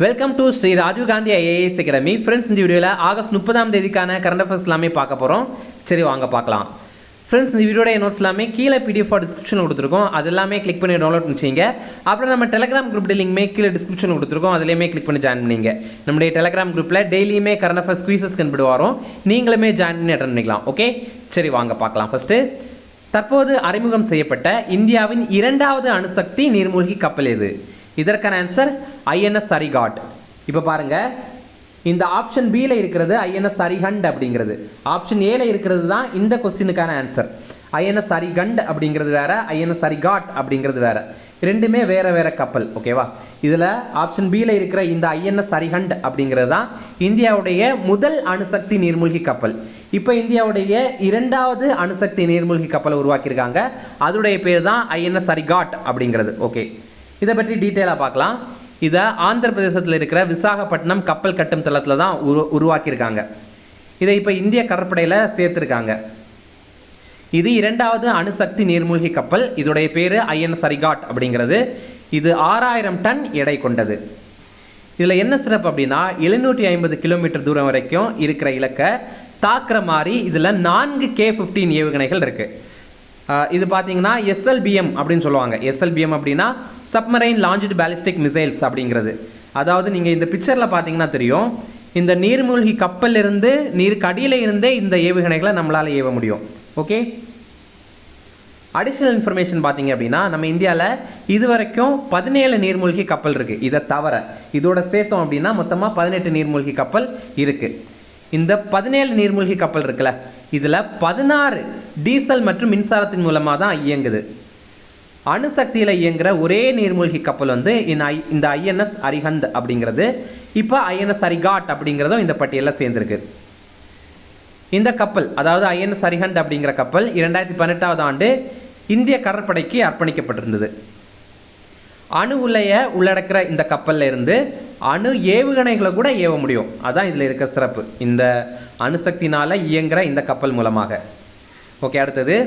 Welcome to Shri Rajiv Gandhi IAS academy. Friends, இந்த வீடியோவில் August 30ஆம் தேதிக்கான கரண்ட் அஃபேர்ஸ் எல்லாமே பார்க்க போகிறோம். சரி, வாங்க பார்க்கலாம். ஃப்ரெண்ட்ஸ், இந்த வீடியோட நோட்ஸ் எல்லாமே கீழே பிடிஎஃப் டிஸ்கிரிப்ஷனில் கொடுத்துருக்கோம். அது எல்லாமே கிளிக் பண்ணி டவுன்லோட் பண்ணிச்சிங்க. அப்புறம் நம்ம டெலிகிராம் குரூப் லிங்க்மே கீழே டிஸ்கிரிப்ஷனில் கொடுத்துருக்கோம். அதுலேயுமே கிளிக் பண்ணி ஜாயின் பண்ணிங்க. நம்முடைய டெலிகிராம் குரூப்பில் டெய்லியுமே கரண்ட் அஃபேர்ஸ் குவீசஸ் கண்டுபிடி வரும். நீங்களுமே ஜாயின் பண்ணி அட்டன் பண்ணிக்கலாம். ஓகே, சரி வாங்க பார்க்கலாம். ஃபஸ்ட்டு, தற்போது அறிமுகம் செய்யப்பட்ட இந்தியாவின் 2வது அணுசக்தி நீர்மூழ்கி கப்பல் எது? இதற்கான ஆன்சர் ஐஎன்எஸ் அரிகாட். இப்போ பாருங்க, இந்த ஆப்ஷன் பியில் இருக்கிறது ஐஎன்எஸ் அரிஹண்ட் அப்படிங்கிறது, ஆப்ஷன் ஏல இருக்கிறது தான் இந்த கொஸ்டினுக்கான ஆன்சர். ஐஎன்எஸ் அரிகண்ட் அப்படிங்கிறது வேற, ஐஎன்எஸ் அரிகாட் அப்படிங்கிறது வேற, ரெண்டுமே வேற வேற கப்பல். ஓகேவா? இதில் ஆப்ஷன் பியில் இருக்கிற இந்த ஐஎன்எஸ் அரிஹண்ட் அப்படிங்கிறது தான் இந்தியாவுடைய முதல் அணுசக்தி நீர்மூழ்கி கப்பல். இப்போ இந்தியாவுடைய 2வது அணுசக்தி நீர்மூழ்கி கப்பலை உருவாக்கியிருக்காங்க. அதோடைய பேர் தான் ஐஎன்எஸ் அரிகாட் அப்படிங்கிறது. ஓகே, இதை பற்றி டீட்டெயிலாக பார்க்கலாம். இதை ஆந்திர பிரதேசத்தில் இருக்கிற விசாகப்பட்டினம் கப்பல் கட்டும் தளத்தில் தான் உருவாக்கியிருக்காங்க. இதை இப்போ இந்திய கடற்படையில் சேர்த்துருக்காங்க. இது 2வது அணுசக்தி நீர்மூழ்கி கப்பல். இதோடைய பேர் ஐஎன்எஸ் அரிகாட் அப்படிங்கிறது. இது 6000 டன் எடை கொண்டது. இதில் என்ன சிறப்பு அப்படின்னா, 750 கிலோமீட்டர் தூரம் வரைக்கும் இருக்கிற இலக்கை தாக்குற மாதிரி இதில் 4 K-15 ஏவுகணைகள் இருக்குது. இது பார்த்தீங்கன்னா SLBM அப்படின்னு சொல்லுவாங்க. SLBM அப்படின்னா சப்மரைன் லான்ச்டு பேலிஸ்டிக் மிசைல்ஸ் அப்படிங்கிறது. அதாவது நீங்கள் இந்த பிக்சரில் பார்த்தீங்கன்னா தெரியும், இந்த நீர்மூழ்கி கப்பல் இருந்து நீருக்கு அடியில் இருந்தே இந்த ஏவுகணைகளை நம்மளால் ஏவ முடியும். ஓகே, அடிஷ்னல் இன்ஃபர்மேஷன் பார்த்தீங்க அப்படின்னா, நம்ம இந்தியாவில் இதுவரைக்கும் 17 நீர்மூழ்கி கப்பல் இருக்குது. இதை தவிர இதோட சேர்த்தோம் அப்படின்னா மொத்தமாக 18 நீர்மூழ்கி கப்பல் இருக்குது. இந்த 17 நீர்மூழ்கி கப்பல் இருக்குல்ல, இதில் 16 டீசல் மற்றும் மின்சாரத்தின் மூலமாக தான் இயங்குது. அணுசக்தியில் இயங்குகிற ஒரே நீர்மூழ்கி கப்பல் வந்து இந்த ஐஎன்எஸ் அரிஹந்த் அப்படிங்கிறது. இப்போ ஐஎன்எஸ் அரிகாட் அப்படிங்கிறதும் இந்த பட்டியலில் சேர்ந்துருக்கு. இந்த கப்பல், அதாவது ஐஎன்எஸ் அரிஹந்த் அப்படிங்கிற கப்பல் 2018ஆவது ஆண்டு இந்திய கடற்படைக்கு அர்ப்பணிக்கப்பட்டிருந்தது. அணு உலைய உள்ளடக்கிற இந்த கப்பலில் இருந்து அணு ஏவுகணைகளை கூட ஏவ முடியும். அதான் இதில் இருக்க சிறப்பு, இந்த அணுசக்தினால் இயங்குகிற இந்த கப்பல் மூலமாக. ஓகே, அடுத்தது,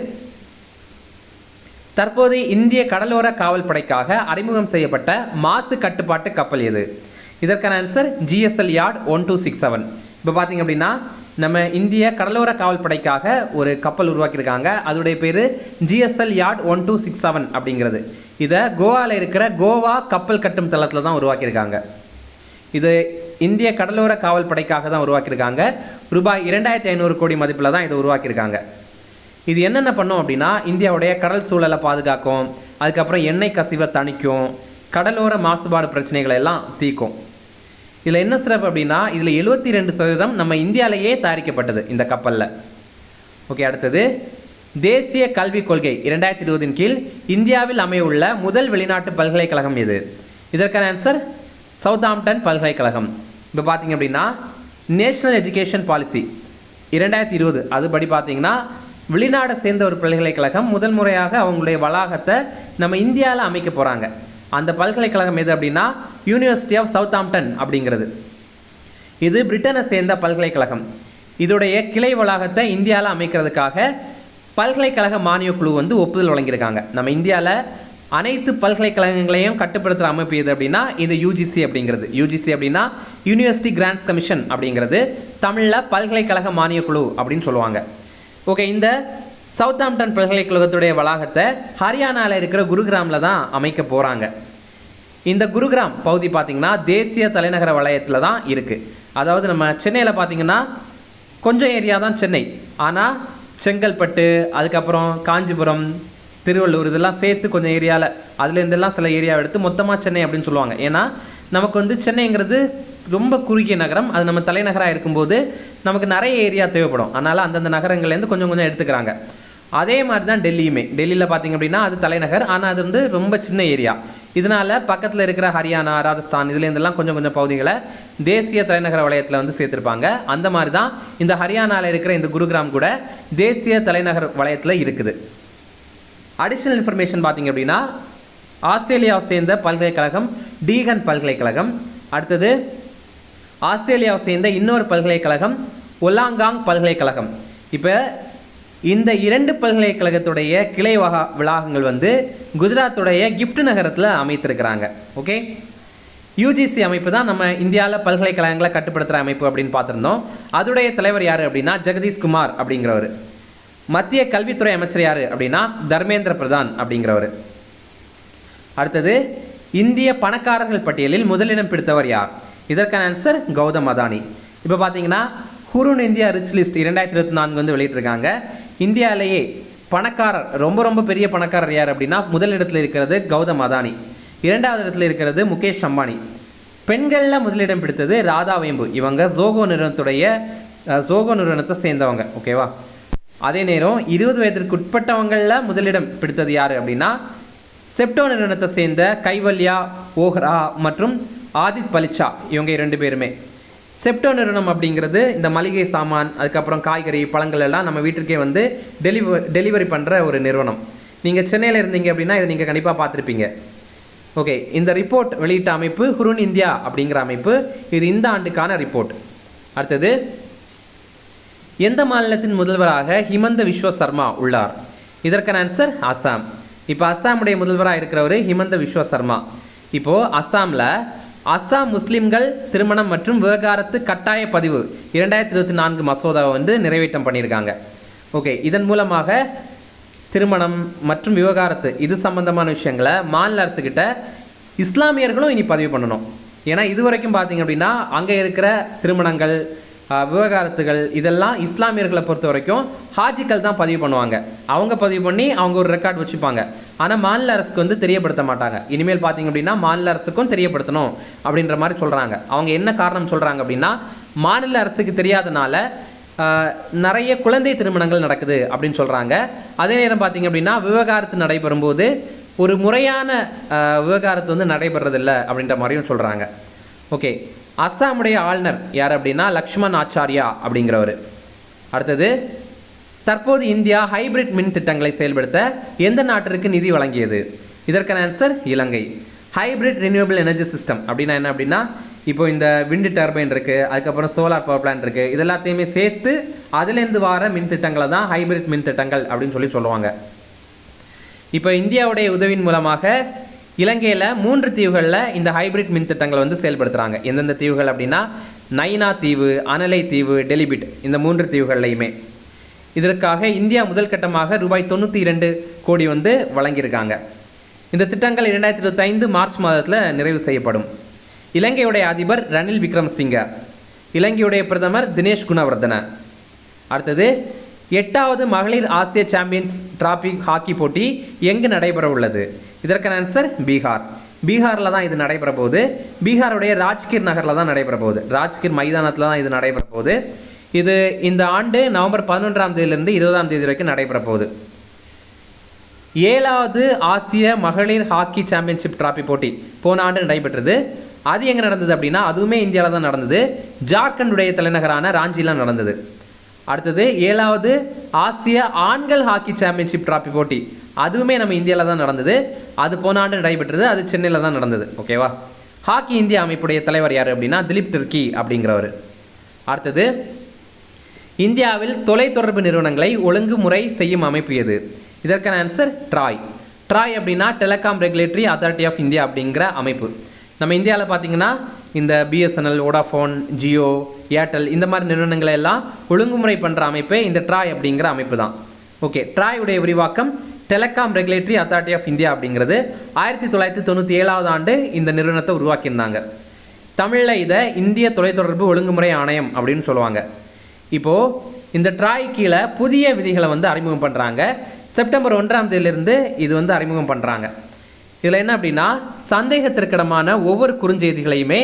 தற்போது இந்திய கடலோர காவல் படைக்காக அறிமுகம் செய்யப்பட்ட மாசு கட்டுப்பாட்டு கப்பல் எது? இதற்கான ஆன்சர் GSL யார்ட் 1267. இப்போ பார்த்தீங்க அப்படின்னா, நம்ம இந்திய கடலோர காவல் படைக்காக ஒரு கப்பல் உருவாக்கியிருக்காங்க. அதோடைய பேர் GSL யார்ட் 1267 அப்படிங்கிறது. இதை கோவாவில் இருக்கிற கோவா கப்பல் கட்டும் தளத்தில் தான் உருவாக்கியிருக்காங்க. இது இந்திய கடலோர காவல் படைக்காக தான் உருவாக்கியிருக்காங்க. ரூபாய் 2500 கோடி மதிப்பில் தான் இதை உருவாக்கியிருக்காங்க. இது என்னென்ன பண்ணும் அப்படின்னா, இந்தியாவுடைய கடல் சூழலை பாதுகாக்கும், அதுக்கப்புறம் எண்ணெய் கசிவை தணிக்கும், கடலோர மாசுபாடு பிரச்சனைகளை எல்லாம் தீர்க்கும். இதில் என்ன சிறப்பு அப்படின்னா, இதில் 72% நம்ம இந்தியாவிலேயே தயாரிக்கப்பட்டது இந்த கப்பலில். ஓகே, அடுத்தது, தேசிய கல்விக் கொள்கை 2020 கீழ் இந்தியாவில் அமையுள்ள முதல் வெளிநாட்டு பல்கலைக்கழகம் எது? இதற்கான ஆன்சர் சவுத்தாம்ப்டன் பல்கலைக்கழகம். இப்போ பார்த்தீங்க அப்படின்னா, நேஷனல் எஜுகேஷன் பாலிசி 2020 அதுபடி பார்த்தீங்கன்னா, வெளிநாடை சேர்ந்த ஒரு பல்கலைக்கழகம் முதல் முறையாக அவங்களுடைய வளாகத்தை நம்ம இந்தியாவில் அமைக்க போகிறாங்க. அந்த பல்கலைக்கழகம் எது அப்படின்னா, யூனிவர்சிட்டி ஆஃப் சவுத்தாம்ப்டன் அப்படிங்கிறது. இது பிரிட்டனை சேர்ந்த பல்கலைக்கழகம். இதோடைய கிளை வளாகத்தை இந்தியாவில் அமைக்கிறதுக்காக பல்கலைக்கழக மானிய குழு வந்து ஒப்புதல் வழங்கியிருக்காங்க. நம்ம இந்தியாவில் அனைத்து பல்கலைக்கழகங்களையும் கட்டுப்படுத்துகிற அமைப்பு எது அப்படின்னா, இது UGC அப்படிங்கிறது. UGC அப்படின்னா யூனிவர்சிட்டி கிராண்ட்ஸ் கமிஷன் அப்படிங்கிறது. தமிழில் பல்கலைக்கழக மானிய குழு அப்படின்னு சொல்லுவாங்க. ஓகே, இந்த சவுத்தாம்ப்டன் பல்கலைக்கழகத்துடைய வளாகத்தை ஹரியானாவில் இருக்கிற குருகிராமில் தான் அமைக்க போகிறாங்க. இந்த குருகிராம் பகுதி பார்த்திங்கன்னா தேசிய தலைநகர வலயத்தில் தான் இருக்குது. அதாவது நம்ம சென்னையில் பார்த்திங்கன்னா கொஞ்சம் ஏரியா தான் சென்னை, ஆனால் செங்கல்பட்டு, அதுக்கப்புறம் காஞ்சிபுரம், திருவள்ளூர் இதெல்லாம் சேர்த்து கொஞ்சம் ஏரியாவில், அதுலேருந்தெல்லாம் சில ஏரியாவை எடுத்து மொத்தமாக சென்னை அப்படின்னு சொல்லுவாங்க. ஏன்னா நமக்கு வந்து சென்னைங்கிறது ரொம்ப குறுகிய நகரம். அது நம்ம தலைநகராக இருக்கும்போது நமக்கு நிறைய ஏரியா தேவைப்படும். அதனால் அந்தந்த நகரங்கள்லேருந்து கொஞ்சம் கொஞ்சம் எடுத்துக்கிறாங்க. அதே மாதிரி தான் டெல்லியுமே. டெல்லியில் பார்த்திங்க அப்படின்னா அது தலைநகர், ஆனால் அது வந்து ரொம்ப சின்ன ஏரியா. இதனால் பக்கத்தில் இருக்கிற ஹரியானா, ராஜஸ்தான் இதுலேருந்தெல்லாம் கொஞ்சம் கொஞ்சம் பகுதிகளை தேசிய தலைநகர வலயத்தில் வந்து சேர்த்துருப்பாங்க. அந்த மாதிரி தான் இந்த ஹரியானாவில் இருக்கிற இந்த குருகிராம் கூட தேசிய தலைநகர் வலயத்தில் இருக்குது. அடிஷ்னல் இன்ஃபர்மேஷன் பார்த்திங்க அப்படின்னா, ஆஸ்திரேலியாவை சேர்ந்த பல்கலைக்கழகம் டீகன் பல்கலைக்கழகம். அடுத்தது, ஆஸ்திரேலியாவை சேர்ந்த இன்னொரு பல்கலைக்கழகம் ஒலாங்காங் பல்கலைக்கழகம். இப்போ இந்த 2 பல்கலைக்கழகத்துடைய கிளை வளாகங்கள் வந்து குஜராத்துடைய கிஃப்ட் நகரத்தில் அமைத்திருக்கிறாங்க. ஓகே, யூஜிசி அமைப்பு தான் நம்ம இந்தியாவில் பல்கலைக்கழகங்களை கட்டுப்படுத்துகிற அமைப்பு அப்படின்னு பார்த்துருந்தோம். அதோடைய தலைவர் யார் அப்படின்னா ஜெகதீஷ் குமார் அப்படிங்கிறவர். மத்திய கல்வித்துறை அமைச்சர் யார் அப்படின்னா தர்மேந்திர பிரதான் அப்படிங்கிறவர். அடுத்தது, இந்திய பணக்காரர்கள் பட்டியலில் முதலிடம் பிடித்தவர் யார்? இதற்கான ஆன்சர் கௌதம் அதானி. இப்போ பார்த்தீங்கன்னா ஹுருன் இந்தியா ரிச் லிஸ்ட் 2024 வந்து வெளியிட்டிருக்காங்க. இந்தியாவிலேயே பணக்காரர் ரொம்ப பெரிய பணக்காரர் யார் அப்படின்னா முதலிடத்தில் இருக்கிறது கௌதம் அதானி, இரண்டாவது இடத்துல இருக்கிறது முகேஷ் அம்பானி. பெண்களில் முதலிடம் பிடித்தது ராதா வேம்பு. இவங்க ஜோகோ நிறுவனத்தை சேர்ந்தவங்க. ஓகேவா? அதே நேரம் 20 வயதிற்கு உட்பட்டவங்களில் முதலிடம் பிடித்தது யார் அப்படின்னா செப்டோ நிறுவனத்தை சேர்ந்த கைவல்யா ஓஹ்ரா மற்றும் ஆதித் பலிச்சா. இவங்க 2 பேருமே. செப்டோ நிறுவனம் அப்படிங்கிறது இந்த மளிகை சாமான், அதுக்கப்புறம் காய்கறி, பழங்கள் எல்லாம் நம்ம வீட்டிற்கே வந்து டெலிவரி பண்ணுற ஒரு நிறுவனம். நீங்கள் சென்னையில் இருந்தீங்க அப்படின்னா இதை நீங்கள் கண்டிப்பாக பார்த்துருப்பீங்க. ஓகே, இந்த ரிப்போர்ட் வெளியிட்ட அமைப்பு ஹுருன் இந்தியா அப்படிங்கிற அமைப்பு. இது இந்த ஆண்டுக்கான ரிப்போர்ட். அடுத்தது, எந்த மாநிலத்தின் முதல்வராக ஹிமந்த விஸ்வ சர்மா உள்ளார்? இதற்கான ஆன்சர் அசாம். இப்போ அசாமுடைய முதல்வராக இருக்கிறவர் ஹிமந்த விஸ்வ சர்மா. இப்போது அசாம் முஸ்லிம்கள் திருமணம் மற்றும் விவகாரத்து கட்டாய பதிவு 2024 மசோதாவை வந்து நிறைவேற்றம் பண்ணியிருக்காங்க. ஓகே, இதன் மூலமாக திருமணம் மற்றும் விவகாரத்து இது சம்பந்தமான விஷயங்களை மாநில அரசுக்கிட்ட இஸ்லாமியர்களும் இனி பதிவு பண்ணணும். ஏன்னா இது வரைக்கும் பார்த்தீங்க அப்படின்னா அங்கே இருக்கிற திருமணங்கள், விவகாரத்துகள் இதெல்லாம் இஸ்லாமியர்களை பொறுத்த வரைக்கும் ஹாஜிக்கள் தான் பதிவு பண்ணுவாங்க. அவங்க பதிவு பண்ணி அவங்க ஒரு ரெக்கார்டு வச்சுப்பாங்க. ஆனால் மாநில அரசுக்கு வந்து தெரியப்படுத்த மாட்டாங்க. இனிமேல் பார்த்தீங்க அப்படின்னா மாநில அரசுக்கும் தெரியப்படுத்தணும் அப்படின்ற மாதிரி சொல்கிறாங்க. அவங்க என்ன காரணம் சொல்கிறாங்க அப்படின்னா மாநில அரசுக்கு தெரியாதனால நிறைய குழந்தை திருமணங்கள் நடக்குது அப்படின்னு சொல்கிறாங்க. அதே நேரம் பார்த்தீங்க அப்படின்னா விவகாரத்து நடைபெறும் போது ஒரு முறையான விவகாரத்து வந்து நடைபெறதில்லை அப்படின்ற மாதிரியும் சொல்கிறாங்க. ஓகே, அஸ்ஸாமுடைய ஆளுநர் யார் அப்படின்னா லக்ஷ்மண் ஆச்சாரியா அப்படிங்கிறவர். அடுத்தது, தற்போது இந்தியா ஹைபிரிட் மின் திட்டங்களை செயல்படுத்த எந்த நாட்டிற்கு நிதி வழங்கியது? இதற்கான ஆன்சர் இலங்கை. ஹைபிரிட் ரினியூவபிள் எனர்ஜி சிஸ்டம் அப்படின்னா என்ன அப்படின்னா இப்போ இந்த விண்டு டர்பைன் இருக்குது, அதுக்கப்புறம் சோலார் பவர் பிளான்ட் இருக்குது, இது எல்லாத்தையுமே சேர்த்து அதுலேருந்து வர மின் திட்டங்களை தான் ஹைபிரிட் மின் திட்டங்கள் அப்படின்னு சொல்லுவாங்க. இப்போ இந்தியாவுடைய உதவியின் மூலமாக இலங்கையில் 3 தீவுகளில் இந்த ஹைபிரிட் மின் திட்டங்களை வந்து செயல்படுத்துகிறாங்க. எந்தெந்த தீவுகள் அப்படின்னா நைனா தீவு, அனலை தீவு, டெலிபிட், இந்த 3 தீவுகள்லையுமே. இதற்காக இந்தியா முதல் கட்டமாக ரூபாய் 92 கோடி வந்து வழங்கியிருக்காங்க. இந்த திட்டங்கள் 2025 மார்ச் மாதத்தில் நிறைவு செய்யப்படும். இலங்கையுடைய அதிபர் ரணில் விக்ரமசிங்க, இலங்கையுடைய பிரதமர் தினேஷ் குணவர்தன. அடுத்தது, 8வது மகளிர் ஆசிய சாம்பியன்ஸ் டிராபி ஹாக்கி போட்டி எங்கு நடைபெற உள்ளது? இதற்கான ஆன்சர் பீகார். பீகாரில் தான் இது நடைபெற போகுது. பீகாருடைய ராஜ்கிர் நகரில் தான் நடைபெற போகுது. ராஜ்கிர் மைதானத்தில் தான் இது நடைபெற போகுது. இது இந்த ஆண்டு நவம்பர் 11ஆம் தேதியிலிருந்து 20ஆம் தேதி வரைக்கும் நடைபெற போகுது. 7வது ஆசிய மகளிர் ஹாக்கி சாம்பியன்ஷிப் டிராபி போட்டி போன ஆண்டு நடைபெற்றது. அது எங்கே நடந்தது அப்படின்னா அதுவுமே இந்தியாவில் தான் நடந்தது. ஜார்க்கண்டுடைய தலைநகரான ராஞ்சியில் நடந்தது. அடுத்தது, 7வது ஆசிய ஆண்கள் ஹாக்கி சாம்பியன்ஷிப் டிராபி போட்டி அதுவுமே நம்ம இந்தியாவில் தான் நடந்தது. அது போன ஆண்டு நடைபெற்றது. அது சென்னையில் தான் நடந்தது. ஓகேவா? ஹாக்கி இந்தியா அமைப்புடைய தலைவர் யார் அப்படின்னா திலீப் திர்கி அப்படிங்கிறவர். அடுத்தது, இந்தியாவில் தொலைத்தொடர்பு நிறுவனங்களை ஒழுங்குமுறை செய்யும் அமைப்பு எது? இதற்கான ஆன்சர் ட்ராய். ட்ராய் அப்படின்னா telecom regulatory authority of India அப்படிங்கிற அமைப்பு. நம்ம இந்தியாவில் பார்த்தீங்கன்னா இந்த பிஎஸ்என்எல், வோடாஃபோன், ஜியோ, ஏர்டெல் இந்த மாதிரி நிறுவனங்களை எல்லாம் ஒழுங்குமுறை பண்ணுற அமைப்பே இந்த ட்ராய் அப்படிங்கிற அமைப்பு தான். ஓகே, ட்ராயுடைய விரிவாக்கம் telecom regulatory authority of India அப்படிங்கிறது 1997ஆவது ஆண்டு இந்த நிறுவனத்தை உருவாக்கியிருந்தாங்க. தமிழில் இதை இந்திய தொலைத்தொடர்பு ஒழுங்குமுறை ஆணையம் அப்படின்னு சொல்லுவாங்க. இப்போது இந்த ட்ராய் கீழே புதிய விதிகளை வந்து அறிமுகம் பண்ணுறாங்க. செப்டம்பர் 1ஆம் தேதியிலிருந்து இது வந்து அறிமுகம் பண்ணுறாங்க. இதில் என்ன அப்படின்னா சந்தேகத்திற்கிடமான ஒவ்வொரு குறுஞ்செய்திகளையுமே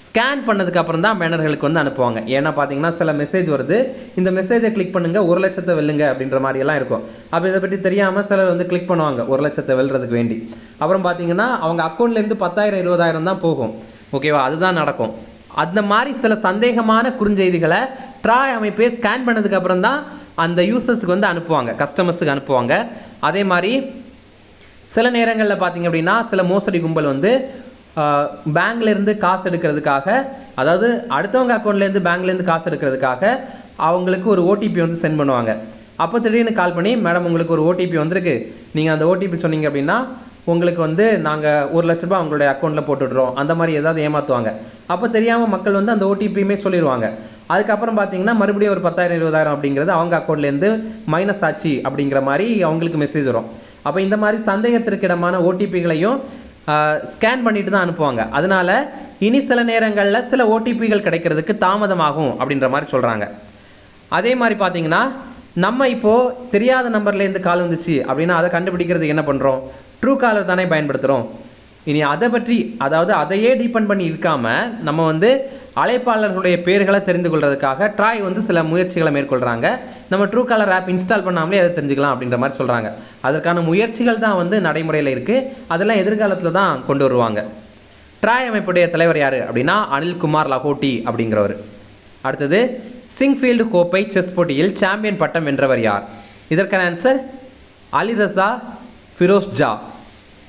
ஸ்கேன் பண்ணதுக்கு அப்புறம் தான் பேனர்களுக்கு வந்து அனுப்புவாங்க. ஏன்னா பார்த்தீங்கன்னா சில மெசேஜ் வருது, இந்த மெசேஜை கிளிக் பண்ணுங்கள் 1 லட்சத்தை வெல்லுங்க அப்படின்ற மாதிரியெல்லாம் இருக்கும். அப்போ இதை பற்றி தெரியாமல் சிலர் வந்து கிளிக் பண்ணுவாங்க 1 லட்சத்தை வெல்றதுக்கு வேண்டி. அப்புறம் பார்த்தீங்கன்னா அவங்க அக்கௌண்ட்லேருந்து 10,000 20,000 தான் போகும். ஓகேவா? அதுதான் நடக்கும். அந்த மாதிரி சில சந்தேகமான குறுஞ்செய்திகளை ட்ராய் அமைப்பே ஸ்கேன் பண்ணதுக்கு அப்புறம் தான் அந்த யூசர்ஸுக்கு வந்து அனுப்புவாங்க, கஸ்டமர்ஸுக்கு அனுப்புவாங்க. அதே மாதிரி சில நேரங்களில் பார்த்தீங்க அப்படின்னா சில மோசடி கும்பல் வந்து பேங்க்லேருந்து காசு எடுக்கிறதுக்காக, அதாவது அடுத்தவங்க அக்கௌண்ட்லேருந்து பேங்க்லேருந்து காசு எடுக்கிறதுக்காக அவங்களுக்கு ஒரு ஓடிபி வந்து சென்ட் பண்ணுவாங்க. அப்போ திடீர்னு கால் பண்ணி, மேடம் உங்களுக்கு ஒரு ஓடிபி வந்திருக்கு, நீங்கள் அந்த ஓடிபி சொன்னீங்க அப்படின்னா உங்களுக்கு வந்து நாங்கள் 1 லட்ச ரூபாய் அவங்களுடைய அக்கௌண்ட்டில் போட்டுடுறோம், அந்த மாதிரி ஏதாவது ஏமாற்றுவாங்க. அப்போ தெரியாமல் மக்கள் வந்து அந்த ஓடிபியுமே சொல்லிடுவாங்க. அதுக்கப்புறம் பார்த்தீங்கன்னா மறுபடியும் ஒரு 10,000 20,000 அப்படிங்கிறது அவங்க அக்கௌண்ட்லேருந்து மைனஸ் ஆச்சு அப்படிங்கிற மாதிரி அவங்களுக்கு மெசேஜ் வரும். அப்போ இந்த மாதிரி சந்தேகத்திற்கிடமான ஓடிபிகளையும் ஸ்கேன் பண்ணிட்டு தான் அனுப்புவாங்க. அதனால இனி சில நேரங்களில் சில ஓடிபிகள் கிடைக்கிறதுக்கு தாமதமாகும் அப்படின்ற மாதிரி சொல்கிறாங்க. அதே மாதிரி பார்த்தீங்கன்னா நம்ம இப்போது தெரியாத நம்பர்லேருந்து கால் வந்துச்சு அப்படின்னா அதை கண்டுபிடிக்கிறதுக்கு என்ன பண்ணுறோம்? ட்ரூ காலர் தானே பயன்படுத்துகிறோம். இனி அதை பற்றி, அதாவது அதையே டிபெண்ட் பண்ணி இருக்காமல் நம்ம வந்து அழைப்பாளர்களுடைய பேர்களை தெரிந்து கொள்றதுக்காக ட்ராய் வந்து சில முயற்சிகளை மேற்கொள்கிறாங்க. நம்ம ட்ரூ காலர் ஆப் இன்ஸ்டால் பண்ணாமலே அதை தெரிஞ்சுக்கலாம் அப்படின்ற மாதிரி சொல்கிறாங்க. அதற்கான முயற்சிகள் தான் வந்து நடைமுறையில் இருக்குது. அதெல்லாம் எதிர்காலத்தில் தான் கொண்டு வருவாங்க. ட்ராய் அமைப்புடைய தலைவர் யார் அப்படின்னா அனில்குமார் லஹோட்டி அப்படிங்கிறவர். அடுத்தது, சிங்ஃபீல்டு கோப்பை செஸ் போட்டியில் சாம்பியன் பட்டம் வென்றவர் யார்? இதற்கான ஆன்சர் அலிரஸா ஃபிரோஸ்ஜா.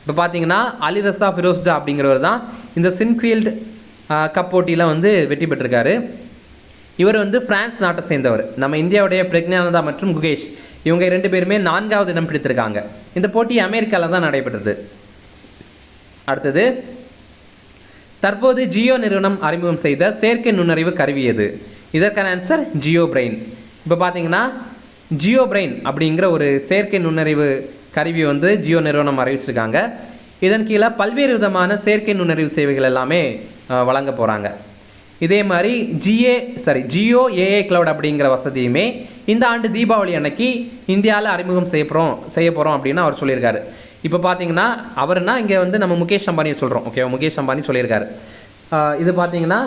இப்போ பார்த்தீங்கன்னா அலிரஸா ஃபிரோஸ்ஜா அப்படிங்கிறவர் தான் இந்த சிங்ஃபீல்டு கப் போட்டியில் வந்து வெற்றி பெற்றிருக்காரு. இவர் வந்து பிரான்ஸ் நாட்டை சேர்ந்தவர். நம்ம இந்தியாவுடைய பிரக்ஞானந்தா மற்றும் குகேஷ் இவங்க 2 பேருமே 4வது இடம் பிடித்திருக்காங்க. இந்த போட்டி அமெரிக்காவில் தான் நடைபெற்றது. அடுத்தது, தற்போது ஜியோ நிறுவனம் அறிமுகம் செய்த செயற்கை நுண்ணறிவு கருவி எது? இதற்கான ஆன்சர் ஜியோ பிரெயின். இப்போ பார்த்தீங்கன்னா ஜியோ பிரெயின் அப்படிங்கிற ஒரு செயற்கை நுண்ணறிவு கருவி வந்து ஜியோ நிறுவனம் அறிவிச்சிருக்காங்க. இதன் கீழே பல்வேறு விதமான செயற்கை நுண்ணறிவு சேவைகள் எல்லாமே வழங்க போகிறாங்க. இதே மாதிரி ஜியோ ஏஐ கிளவுட் அப்படிங்கிற வசதியுமே இந்த ஆண்டு தீபாவளி அன்னைக்கு இந்தியாவில் அறிமுகம் செய்ய போகிறோம் அப்படின்னு அவர் சொல்லியிருக்காரு. இப்போ பார்த்தீங்கன்னா அவர்னா இங்கே வந்து நம்ம முகேஷ் அம்பானியை சொல்கிறோம். ஓகே, முகேஷ் அம்பானி சொல்லியிருக்காரு. இது பார்த்தீங்கன்னா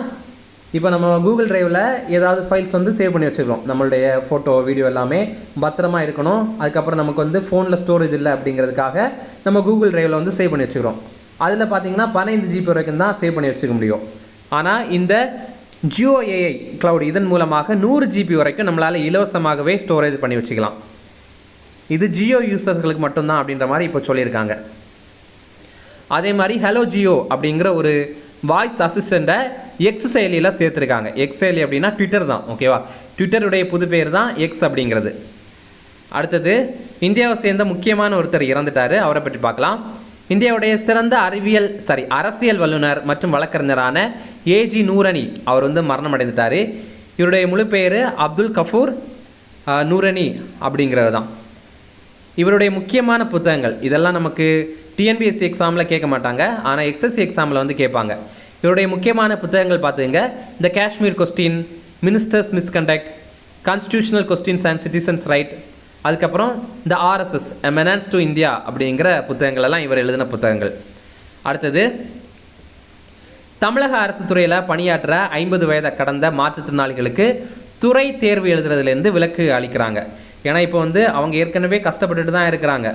இப்போ நம்ம கூகுள் டிரைவில் ஏதாவது ஃபைல்ஸ் வந்து சேவ் பண்ணி வச்சுக்கிறோம். நம்மளுடைய ஃபோட்டோ வீடியோ எல்லாமே பத்திரமா இருக்கணும். அதுக்கப்புறம் நமக்கு வந்து ஃபோனில் ஸ்டோரேஜ் இல்லை அப்படிங்கிறதுக்காக நம்ம கூகுள் டிரைவில் வந்து சேவ் பண்ணி வச்சுக்கிறோம். அதில் பார்த்தீங்கன்னா 15 GB வரைக்கும் தான் சேவ் பண்ணி வச்சுக்க முடியும். ஆனால் இந்த ஜியோ ஏஐ கிளவுட் இதன் மூலமாக 100 GB வரைக்கும் நம்மளால் இலவசமாகவே ஸ்டோரேஜ் பண்ணி வச்சுக்கலாம். இது ஜியோ யூசர்களுக்கு மட்டும்தான் அப்படின்ற மாதிரி இப்போ சொல்லியிருக்காங்க. அதே மாதிரி ஹலோ ஜியோ அப்படிங்கிற ஒரு வாய்ஸ் அசிஸ்டண்ட்டை எக்ஸ் செயலியில் சேர்த்துருக்காங்க. எக்ஸ் செயலி அப்படின்னா ட்விட்டர் தான். ஓகேவா, ட்விட்டருடைய புது பேர் தான் எக்ஸ் அப்படிங்கிறது. அடுத்தது, இந்தியாவை சேர்ந்த முக்கியமான ஒருத்தர் இறந்துட்டார். அவரை பற்றி பார்க்கலாம். இந்தியாவுடைய சிறந்த அரசியல் வல்லுநர் மற்றும் வழக்கறிஞரான ஏஜி நூரணி அவர் வந்து மரணம் அடைந்துட்டார். இவருடைய முழு பேர் அப்துல் கஃபூர் நூரணி அப்படிங்கிறது தான். இவருடைய முக்கியமான புத்தகங்கள் இதெல்லாம் நமக்கு டிஎன்பிஎஸ்சி எக்ஸாமில் கேட்க மாட்டாங்க, ஆனால் எக்ஸ்எஸ்சி எக்ஸாமில் வந்து கேட்பாங்க. இவருடைய முக்கியமான புத்தகங்கள் பார்த்துங்க, the Kashmir question, ministers misconduct, constitutional questions and citizens right, அதுக்கப்புறம் the RSS menace to India அப்படிங்கிற புத்தகங்கள் எல்லாம் இவர் எழுதின புத்தகங்கள். அடுத்தது, தமிழக அரசு துறையில் பணியாற்ற 50 வயதை கடந்த மாற்றுத்திறனாளிகளுக்கு துறை தேர்வு எழுதுறதுலேருந்து விலக்கு அளிக்கிறாங்க. ஏன்னா இப்போ வந்து அவங்க ஏற்கனவே கஷ்டப்பட்டுட்டு தான் இருக்கிறாங்க.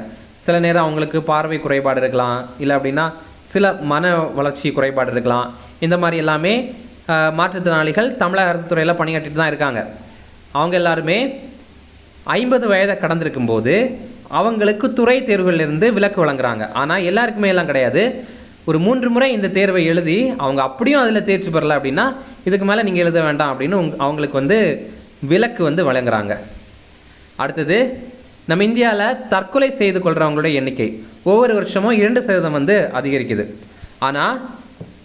சில நேரம் அவங்களுக்கு பார்வை குறைபாடு இருக்கலாம், இல்லை அப்படின்னா சில மன வளர்ச்சி குறைபாடு இருக்கலாம். இந்த மாதிரி எல்லாமே மாற்றுத்திறனாளிகள் தமிழக அரசு துறையில் பணியாற்றிட்டு தான் இருக்காங்க. அவங்க எல்லாருமே 50 வயதை கடந்திருக்கும் போது அவங்களுக்கு துறை தேர்வுகளிலிருந்து விலக்கு வழங்குறாங்க. ஆனால் எல்லாருக்குமே எல்லாம் கிடையாது. ஒரு 3 முறை இந்த தேர்வை எழுதி அவங்க அப்படியும் அதில் தேர்ச்சி பெறலை அப்படின்னா இதுக்கு மேலே நீங்கள் எழுத வேண்டாம் அப்படின்னு அவங்களுக்கு வந்து விலக்கு வந்து வழங்குறாங்க. அடுத்தது, நம்ம இந்தியாவில் தற்கொலை செய்து கொள்கிறவங்களுடைய எண்ணிக்கை ஒவ்வொரு வருஷமும் 2% வந்து அதிகரிக்குது. ஆனால்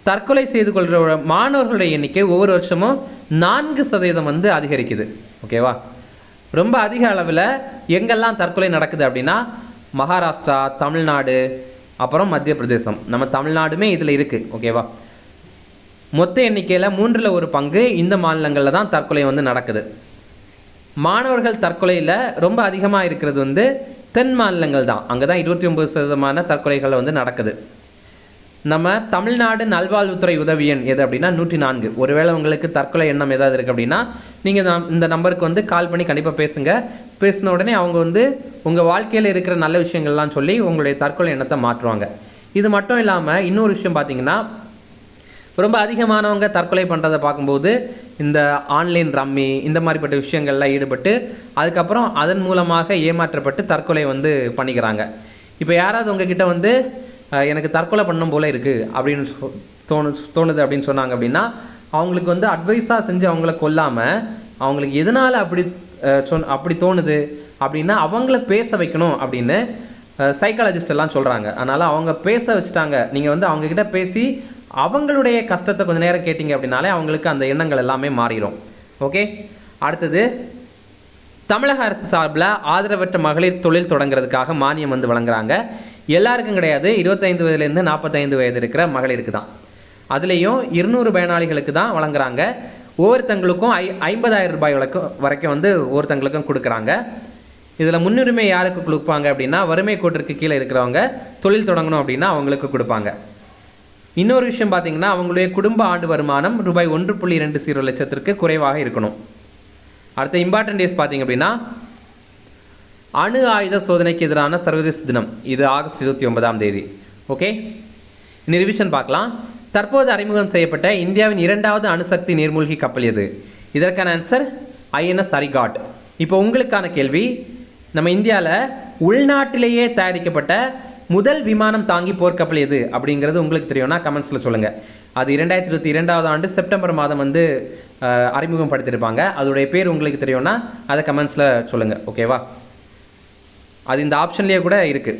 தற்கொலை செய்து கொள்கிற மாணவர்களுடைய எண்ணிக்கை ஒவ்வொரு வருஷமும் 4% வந்து அதிகரிக்குது. ஓகேவா, ரொம்ப அதிக அளவில் எங்கெல்லாம் தற்கொலை நடக்குது அப்படின்னா மகாராஷ்டிரா, தமிழ்நாடு, அப்புறம் மத்திய பிரதேசம். நம்ம தமிழ்நாடுமே இதில் இருக்குது. ஓகேவா, மொத்த எண்ணிக்கையில் 1/3 ஒரு பங்கு இந்த மாநிலங்களில் தான் தற்கொலை வந்து நடக்குது. மாணவர்கள் தற்கொலையில் ரொம்ப அதிகமாக இருக்கிறது வந்து தென் மாநிலங்கள் தான். அங்கே தான் 29% தற்கொலைகள் வந்து நடக்குது. நம்ம தமிழ்நாடு நல்வாழ்வுத்துறை உதவி எண் எது அப்படின்னா 104. ஒருவேளை உங்களுக்கு தற்கொலை எண்ணம் ஏதாவது இருக்குது அப்படின்னா நீங்கள் இந்த நம்பருக்கு வந்து கால் பண்ணி கண்டிப்பாக பேசுங்க. பேசின உடனே அவங்க வந்து உங்கள் வாழ்க்கையில் இருக்கிற நல்ல விஷயங்கள்லாம் சொல்லி உங்களுடைய தற்கொலை எண்ணத்தை மாற்றுவாங்க. இது மட்டும் இல்லாமல் இன்னொரு விஷயம் பார்த்தீங்கன்னா, ரொம்ப அதிகமானவங்க தற்கொலை பண்ணுறதை பார்க்கும்போது இந்த ஆன்லைன் ரம்மி இந்த மாதிரிப்பட்ட விஷயங்கள்லாம் ஈடுபட்டு அதுக்கப்புறம் அதன் மூலமாக ஏமாற்றப்பட்டு தற்கொலை வந்து பண்ணிக்கிறாங்க. இப்போ யாராவது உங்ககிட்ட வந்து எனக்கு தற்கொலை பண்ணணும் போல இருக்குது அப்படின்னு தோணுது அப்படின்னு சொன்னாங்க அப்படின்னா அவங்களுக்கு வந்து அட்வைஸாக செஞ்சு அவங்கள கொல்லாமல் அவங்களுக்கு எதனால் அப்படி தோணுது அப்படின்னா அவங்கள பேச வைக்கணும் அப்படின்னு சைக்காலஜிஸ்ட் எல்லாம் சொல்கிறாங்க. அதனால் அவங்க பேச வச்சுட்டாங்க. நீங்கள் வந்து அவங்கக்கிட்ட பேசி அவங்களுடைய கஷ்டத்தை கொஞ்சம் நேரம் கேட்டிங்க அப்படின்னாலே அவங்களுக்கு அந்த எண்ணங்கள் எல்லாமே மாறிடும். ஓகே, அடுத்தது தமிழக அரசு சார்பில் ஆதரவற்ற மகளிர் தொழில் தொடங்குறதுக்காக மானியம் வந்து வழங்குறாங்க. எல்லாருக்கும் கிடையாது, 25 வயதுலேருந்து 45 வயது இருக்கிற மகளிருக்கு தான். அதுலேயும் 200 பயனாளிகளுக்கு தான் வழங்குறாங்க. ஒவ்வொருத்தங்களுக்கும் 50,000 ரூபாய் வரைக்கும் வந்து ஒவ்வொருத்தங்களுக்கும் கொடுக்குறாங்க. இதில் முன்னுரிமை யாருக்கு கொடுப்பாங்க அப்படின்னா, வறுமை கோட்டிற்கு கீழே இருக்கிறவங்க தொழில் தொடங்கணும் அப்படின்னா அவங்களுக்கு கொடுப்பாங்க. இன்னொரு விஷயம் பார்த்தீங்கன்னா, அவங்களுடைய குடும்ப ஆண்டு வருமானம் ரூபாய் 1.20 லட்சத்திற்கு குறைவாக இருக்கணும். அடுத்த இம்பார்ட்டன்ட் டேஸ் பார்த்தீங்க அப்படின்னா, அணு ஆயுத சோதனைக்கு எதிரான சர்வதேச தினம், இது ஆகஸ்ட் 29ஆம் தேதி. ஓகே, இந்த ரிவிஷன் பார்க்கலாம். தற்போது அறிமுகம் செய்யப்பட்ட இந்தியாவின் 2வது அணுசக்தி நீர்மூழ்கி கப்பல் எது? இதற்கான ஆன்சர் INS அரிகாட். இப்போ உங்களுக்கான கேள்வி, நம்ம இந்தியாவில் உள்நாட்டிலேயே தயாரிக்கப்பட்ட முதல் விமானம் தாங்கி போர்க்கப்பல் எது அப்படிங்கிறது உங்களுக்கு தெரியும்னா கமெண்ட்ஸில் சொல்லுங்கள். அது 2022ஆம் ஆண்டு செப்டம்பர் மாதம் வந்து அறிமுகப்படுத்தியிருப்பாங்க. அதோடைய பேர் உங்களுக்கு தெரியும்னா அதை கமெண்ட்ஸில் சொல்லுங்கள். ஓகேவா, அது இந்த ஆப்ஷன்லேயே கூட இருக்குது.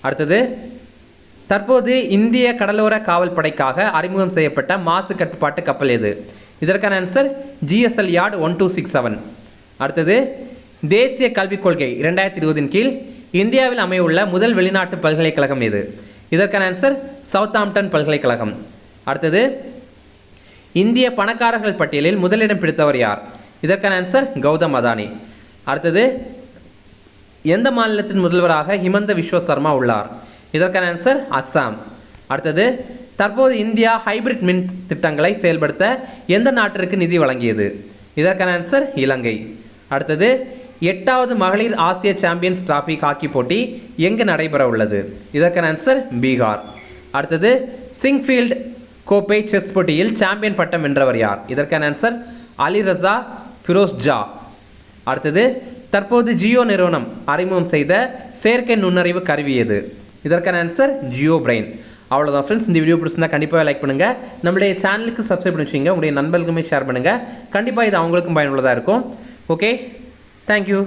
அடுத்தது, தற்போது இந்திய கடலோர காவல் படைக்காக அறிமுகம் செய்யப்பட்ட மாசு கட்டுப்பாட்டு கப்பல் எது? இதற்கான ஆன்சர் GSL யார்டு 1267. அடுத்தது, தேசிய கல்விக் கொள்கை 2020 கீழ் இந்தியாவில் அமையுள்ள முதல் வெளிநாட்டு பல்கலைக்கழகம் எது? இதற்கான ஆன்சர் சவுத்தாம்ப்டன் பல்கலைக்கழகம். அடுத்தது, இந்திய பணக்காரர்கள் பட்டியலில் முதலிடம் பிடித்தவர் யார்? இதற்கான ஆன்சர் கௌதம் அதானி. அடுத்தது, எந்த மாநிலத்தின் முதல்வராக ஹிமந்த விஸ்வ சர்மா உள்ளார்? இதற்கான ஆன்சர் அஸ்ஸாம். அடுத்தது, தற்போது இந்தியா ஹைபிரிட் மின் திட்டங்களை செயல்படுத்த எந்த நாட்டிற்கு நிதி வழங்கியது? இதற்கான ஆன்சர் இலங்கை. அடுத்தது, 8வது மகளிர் ஆசிய சாம்பியன்ஸ் டிராபி ஹாக்கி போட்டி எங்கு நடைபெற உள்ளது? இதற்கான ஆன்சர் பீகார். அடுத்தது, சிங்ஃபீல்ட் கோப்பை செஸ் போட்டியில் சாம்பியன் பட்டம் வென்றவர் யார்? இதற்கான ஆன்சர் அலிரசா ஃபிரோஸ்ஜா. அடுத்தது, தற்போது ஜியோ நிறுவனம் அறிமுகம் செய்த செயற்கை நுண்ணறிவு கருவி எது? இதற்கான ஆன்சர் ஜியோ பிரெயின். அவ்வளோதான் ஃப்ரெண்ட்ஸ், இந்த வீடியோ பிடிச்சிருந்தா கண்டிப்பாக லைக் பண்ணுங்கள். நம்மளுடைய சேனலுக்கு சப்ஸ்கிரைப் பண்ணி வச்சுங்க. உங்களுடைய நண்பர்களுக்குமே ஷேர் பண்ணுங்கள். கண்டிப்பாக இது அவங்களுக்கும் பயனுள்ளதாக இருக்கும். Okay, thank you.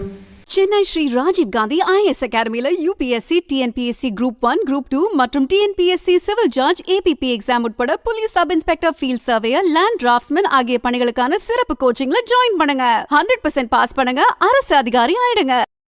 Chennai Shri Rajiv Gandhi IAS அகாடமியில் UPSC, TNPSC Group 1, Group 2 மற்றும் TNPSC civil judge, APP exam உட்பட police sub inspector, field surveyor, land draftsman ஆகிய பணிகளுக்கான சிறப்பு கோச்சிங்ல ஜாயின் பண்ணுங்க. 100% பாஸ் பண்ணுங்க, அரசு அதிகாரி ஆயிடுங்க.